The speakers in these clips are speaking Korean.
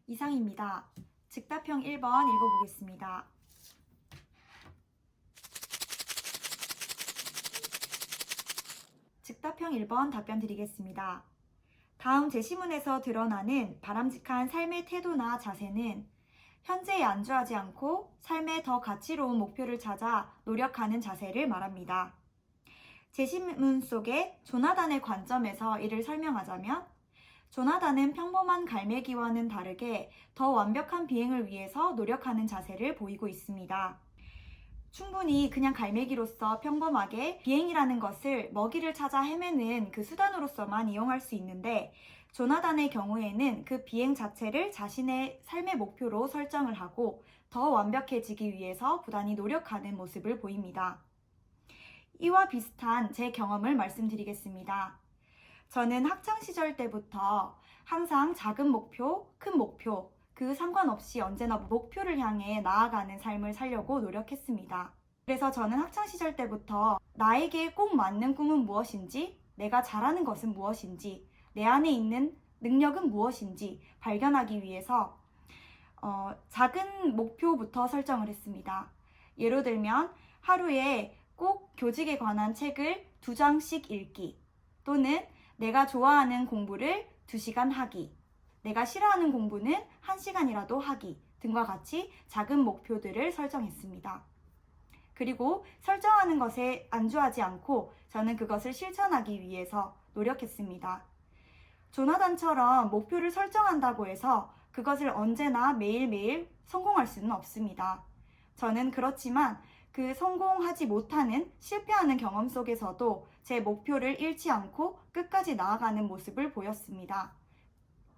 이상입니다. 즉답형 1번 읽어보겠습니다. 즉답형 1번 답변 드리겠습니다. 다음 제시문에서 드러나는 바람직한 삶의 태도나 자세는 현재에 안주하지 않고 삶의 더 가치로운 목표를 찾아 노력하는 자세를 말합니다. 제시문 속에 조나단의 관점에서 이를 설명하자면 조나단은 평범한 갈매기와는 다르게 더 완벽한 비행을 위해서 노력하는 자세를 보이고 있습니다. 충분히 그냥 갈매기로서 평범하게 비행이라는 것을 먹이를 찾아 헤매는 그 수단으로서만 이용할 수 있는데 조나단의 경우에는 그 비행 자체를 자신의 삶의 목표로 설정을 하고 더 완벽해지기 위해서 부단히 노력하는 모습을 보입니다. 이와 비슷한 제 경험을 말씀드리겠습니다. 저는 학창시절 때부터 항상 작은 목표, 큰 목표, 그 상관없이 언제나 목표를 향해 나아가는 삶을 살려고 노력했습니다. 그래서 저는 학창시절 때부터 나에게 꼭 맞는 꿈은 무엇인지, 내가 잘하는 것은 무엇인지, 내 안에 있는 능력은 무엇인지 발견하기 위해서 작은 목표부터 설정을 했습니다. 예를 들면 하루에 꼭 교직에 관한 책을 2장씩 읽기, 또는 내가 좋아하는 공부를 2시간 하기, 내가 싫어하는 공부는 1시간이라도 하기 등과 같이 작은 목표들을 설정했습니다. 그리고 설정하는 것에 안주하지 않고 저는 그것을 실천하기 위해서 노력했습니다. 조나단처럼 목표를 설정한다고 해서 그것을 언제나 매일매일 성공할 수는 없습니다. 저는 그렇지만 그 성공하지 못하는 실패하는 경험 속에서도 제 목표를 잃지 않고 끝까지 나아가는 모습을 보였습니다.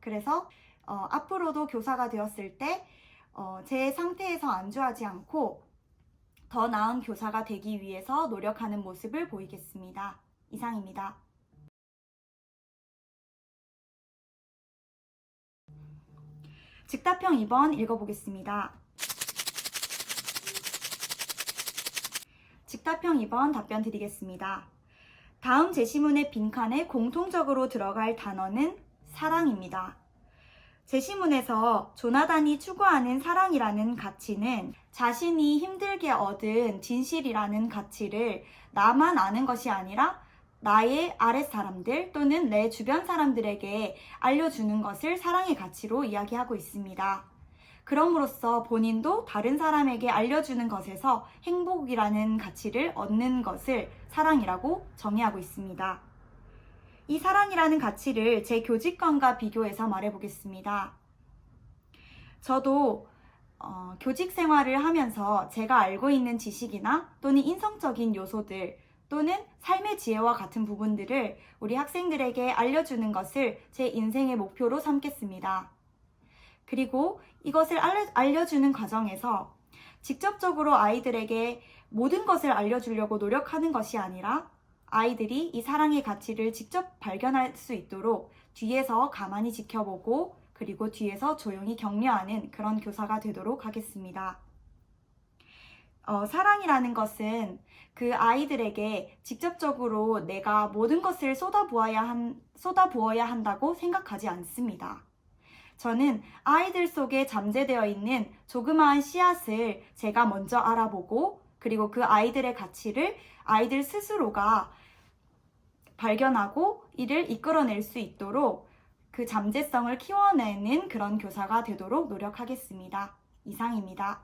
그래서 앞으로도 교사가 되었을 때 제 상태에서 안주하지 않고 더 나은 교사가 되기 위해서 노력하는 모습을 보이겠습니다. 이상입니다. 즉답형 2번 읽어보겠습니다. 즉답형 2번 답변 드리겠습니다. 다음 제시문의 빈칸에 공통적으로 들어갈 단어는 사랑입니다. 제시문에서 조나단이 추구하는 사랑이라는 가치는 자신이 힘들게 얻은 진실이라는 가치를 나만 아는 것이 아니라 나의 아랫사람들 또는 내 주변 사람들에게 알려주는 것을 사랑의 가치로 이야기하고 있습니다. 그럼으로써 본인도 다른 사람에게 알려주는 것에서 행복이라는 가치를 얻는 것을 사랑이라고 정의하고 있습니다. 이 사랑이라는 가치를 제 교직관과 비교해서 말해보겠습니다. 저도 교직 생활을 하면서 제가 알고 있는 지식이나 또는 인성적인 요소들 또는 삶의 지혜와 같은 부분들을 우리 학생들에게 알려주는 것을 제 인생의 목표로 삼겠습니다. 그리고 이것을 알려주는 과정에서 직접적으로 아이들에게 모든 것을 알려주려고 노력하는 것이 아니라 아이들이 이 사랑의 가치를 직접 발견할 수 있도록 뒤에서 가만히 지켜보고 그리고 뒤에서 조용히 격려하는 그런 교사가 되도록 하겠습니다. 사랑이라는 것은 그 아이들에게 직접적으로 내가 모든 것을 쏟아부어야 한다고 생각하지 않습니다. 저는 아이들 속에 잠재되어 있는 조그마한 씨앗을 제가 먼저 알아보고 그리고 그 아이들의 가치를 아이들 스스로가 발견하고 이를 이끌어낼 수 있도록 그 잠재성을 키워내는 그런 교사가 되도록 노력하겠습니다. 이상입니다.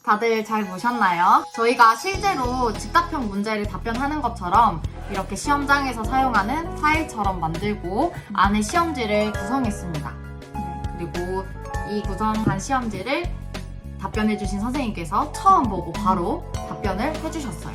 다들 잘 보셨나요? 저희가 실제로 즉답형 문제를 답변하는 것처럼 이렇게 시험장에서 사용하는 파일처럼 만들고 안에 시험지를 구성했습니다. 그리고 이 구성한 시험지를 답변해주신 선생님께서 처음 보고 바로 답변을 해주셨어요.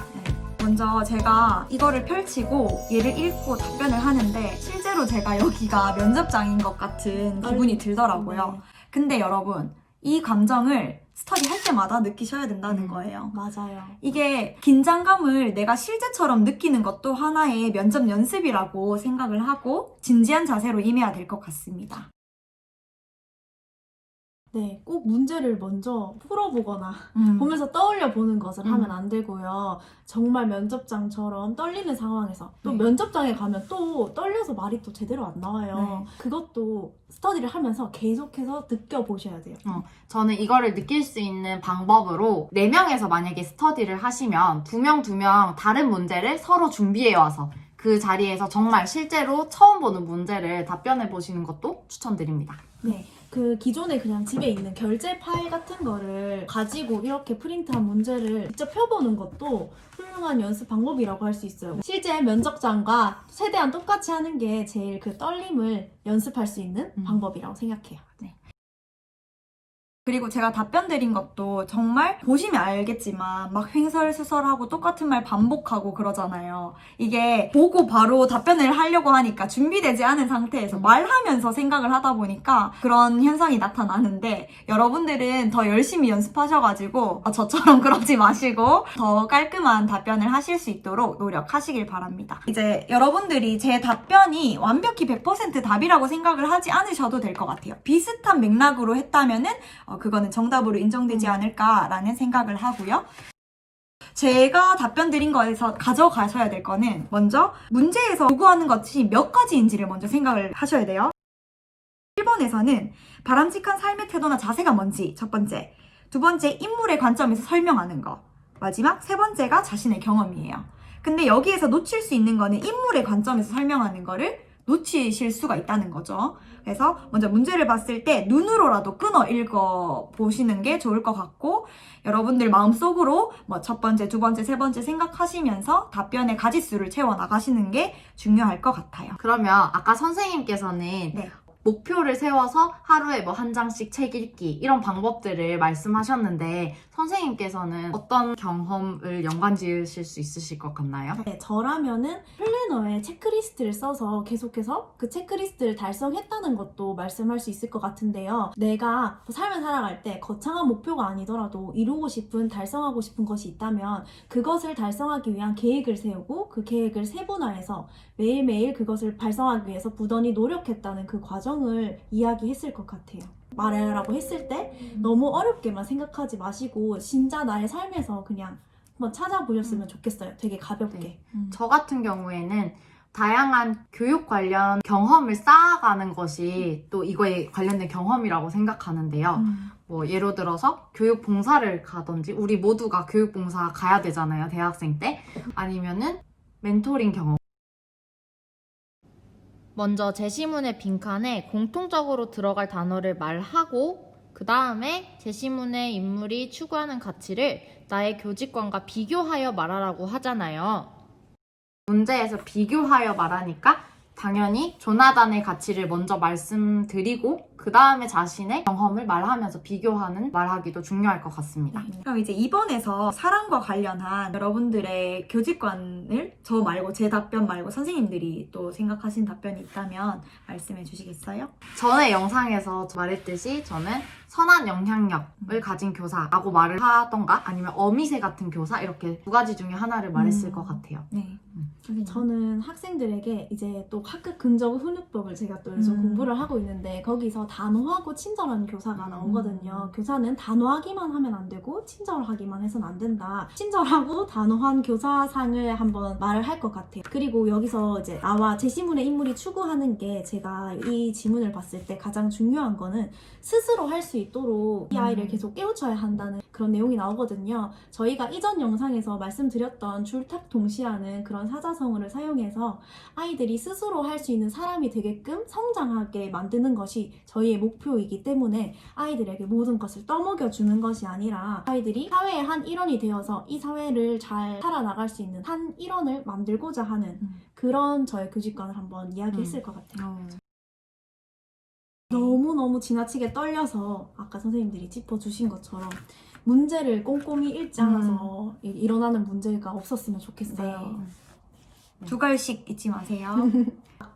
먼저 제가 이거를 펼치고 얘를 읽고 답변을 하는데 실제로 제가 여기가 면접장인 것 같은 기분이 들더라고요. 근데 여러분, 이 감정을 스터디 할 때마다 느끼셔야 된다는 거예요. 맞아요. 이게 긴장감을 내가 실제처럼 느끼는 것도 하나의 면접 연습이라고 생각을 하고 진지한 자세로 임해야 될 것 같습니다. 네, 꼭 문제를 먼저 풀어보거나 보면서 떠올려 보는 것을 하면 안 되고요. 정말 면접장처럼 떨리는 상황에서 또 네. 면접장에 가면 또 떨려서 말이 또 제대로 안 나와요. 네. 그것도 스터디를 하면서 계속해서 느껴보셔야 돼요. 저는 이거를 느낄 수 있는 방법으로 4명에서 만약에 스터디를 하시면 2명 다른 문제를 서로 준비해 와서 그 자리에서 정말 실제로 처음 보는 문제를 답변해 보시는 것도 추천드립니다. 네. 그 기존에 그냥 집에 있는 결제 파일 같은 거를 가지고 이렇게 프린트한 문제를 직접 펴보는 것도 훌륭한 연습 방법이라고 할 수 있어요. 실제 면접장과 최대한 똑같이 하는 게 제일 그 떨림을 연습할 수 있는 방법이라고 생각해요. 네. 그리고 제가 답변 드린 것도 정말 보시면 알겠지만 막 횡설수설하고 똑같은 말 반복하고 그러잖아요. 이게 보고 바로 답변을 하려고 하니까 준비되지 않은 상태에서 말하면서 생각을 하다 보니까 그런 현상이 나타나는데 여러분들은 더 열심히 연습하셔가지고 저처럼 그러지 마시고 더 깔끔한 답변을 하실 수 있도록 노력하시길 바랍니다. 이제 여러분들이 제 답변이 완벽히 100% 답이라고 생각을 하지 않으셔도 될 것 같아요. 비슷한 맥락으로 했다면은 그거는 정답으로 인정되지 않을까라는 생각을 하고요. 제가 답변 드린 거에서 가져가셔야 될 거는 먼저 문제에서 요구하는 것이 몇 가지인지를 먼저 생각을 하셔야 돼요. 1번에서는 바람직한 삶의 태도나 자세가 뭔지 첫 번째, 두 번째 인물의 관점에서 설명하는 거, 마지막 세 번째가 자신의 경험이에요. 근데 여기에서 놓칠 수 있는 거는 인물의 관점에서 설명하는 거를 놓치실 수가 있다는 거죠. 그래서 먼저 문제를 봤을 때 눈으로라도 끊어 읽어 보시는 게 좋을 것 같고 여러분들 마음속으로 첫 번째, 두 번째, 세 번째 생각하시면서 답변의 가지수를 채워 나가시는 게 중요할 것 같아요. 그러면 아까 선생님께서는 네. 목표를 세워서 하루에 한 장씩 책 읽기 이런 방법들을 말씀하셨는데 선생님께서는 어떤 경험을 연관 지으실 수 있으실 것 같나요? 네, 저라면은 플래너에 체크리스트를 써서 계속해서 그 체크리스트를 달성했다는 것도 말씀할 수 있을 것 같은데요. 내가 삶을 살아갈 때 거창한 목표가 아니더라도 이루고 싶은, 달성하고 싶은 것이 있다면 그것을 달성하기 위한 계획을 세우고 그 계획을 세분화해서 매일매일 그것을 달성하기 위해서 부단히 노력했다는 그 과정을 이야기했을 것 같아요. 말하라고 했을 때 너무 어렵게만 생각하지 마시고 진짜 나의 삶에서 그냥 한번 찾아보셨으면 좋겠어요. 되게 가볍게. 네. 저 같은 경우에는 다양한 교육 관련 경험을 쌓아가는 것이 또 이거에 관련된 경험이라고 생각하는데요. 예를 들어서 교육 봉사를 가든지 우리 모두가 교육 봉사 가야 되잖아요. 대학생 때. 아니면은 멘토링 경험. 먼저 제시문의 빈칸에 공통적으로 들어갈 단어를 말하고 그 다음에 제시문의 인물이 추구하는 가치를 나의 교직관과 비교하여 말하라고 하잖아요. 문제에서 비교하여 말하니까 당연히 조나단의 가치를 먼저 말씀드리고 그 다음에 자신의 경험을 말하면서 비교하는 말하기도 중요할 것 같습니다. 그럼 이제 2번에서 사랑과 관련한 여러분들의 교직관을 저 말고 제 답변 말고 선생님들이 또 생각하신 답변이 있다면 말씀해 주시겠어요? 전에 영상에서 말했듯이 저는 선한 영향력을 가진 교사라고 말을 하던가 아니면 어미새 같은 교사 이렇게 두 가지 중에 하나를 말했을 것 같아요. 네. 저는 학생들에게 이제 또 학급 근접 훈육법을 제가 또 요즘 공부를 하고 있는데 거기서 단호하고 친절한 교사가 나오거든요. 교사는 단호하기만 하면 안 되고 친절하기만 해서는 안 된다. 친절하고 단호한 교사상을 한번 말을 할 것 같아요. 그리고 여기서 이제 나와 제시문의 인물이 추구하는 게 제가 이 지문을 봤을 때 가장 중요한 거는 스스로 할 수 있도록 이 아이를 계속 깨우쳐야 한다는 그런 내용이 나오거든요. 저희가 이전 영상에서 말씀드렸던 줄탁동시라는 그런 사자성어를 사용해서 아이들이 스스로 할 수 있는 사람이 되게끔 성장하게 만드는 것이 저희의 목표이기 때문에 아이들에게 모든 것을 떠먹여주는 것이 아니라 아이들이 사회의 한 일원이 되어서 이 사회를 잘 살아나갈 수 있는 한 일원을 만들고자 하는 그런 저의 교직관을 한번 이야기했을 것 같아요. 너무너무 지나치게 떨려서 아까 선생님들이 짚어주신 것처럼 문제를 꼼꼼히 읽지 않아서 일어나는 문제가 없었으면 좋겠어요. 두 갈씩 잊지 마세요.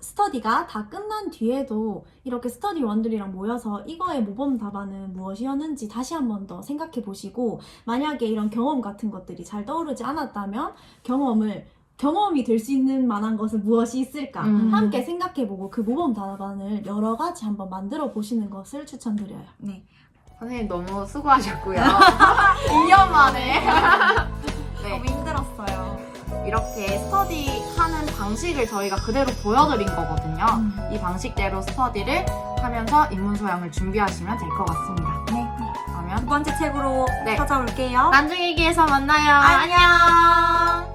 스터디가 다 끝난 뒤에도 이렇게 스터디원들이랑 모여서 이거의 모범 답안은 무엇이었는지 다시 한 번 더 생각해 보시고, 만약에 이런 경험 같은 것들이 잘 떠오르지 않았다면 경험이 될 수 있는 만한 것은 무엇이 있을까 함께 생각해보고 그 모범 답안을 여러 가지 한번 만들어 보시는 것을 추천드려요. 네. 선생님 너무 수고하셨고요. 2년 만에. 네. 너무 힘들었어요. 이렇게 스터디하는 방식을 저희가 그대로 보여드린 거거든요. 이 방식대로 스터디를 하면서 입문 소양을 준비하시면 될 것 같습니다. 네. 두 그러면 번째 책으로 네. 찾아올게요. 나중에 기회에서 만나요. 안녕.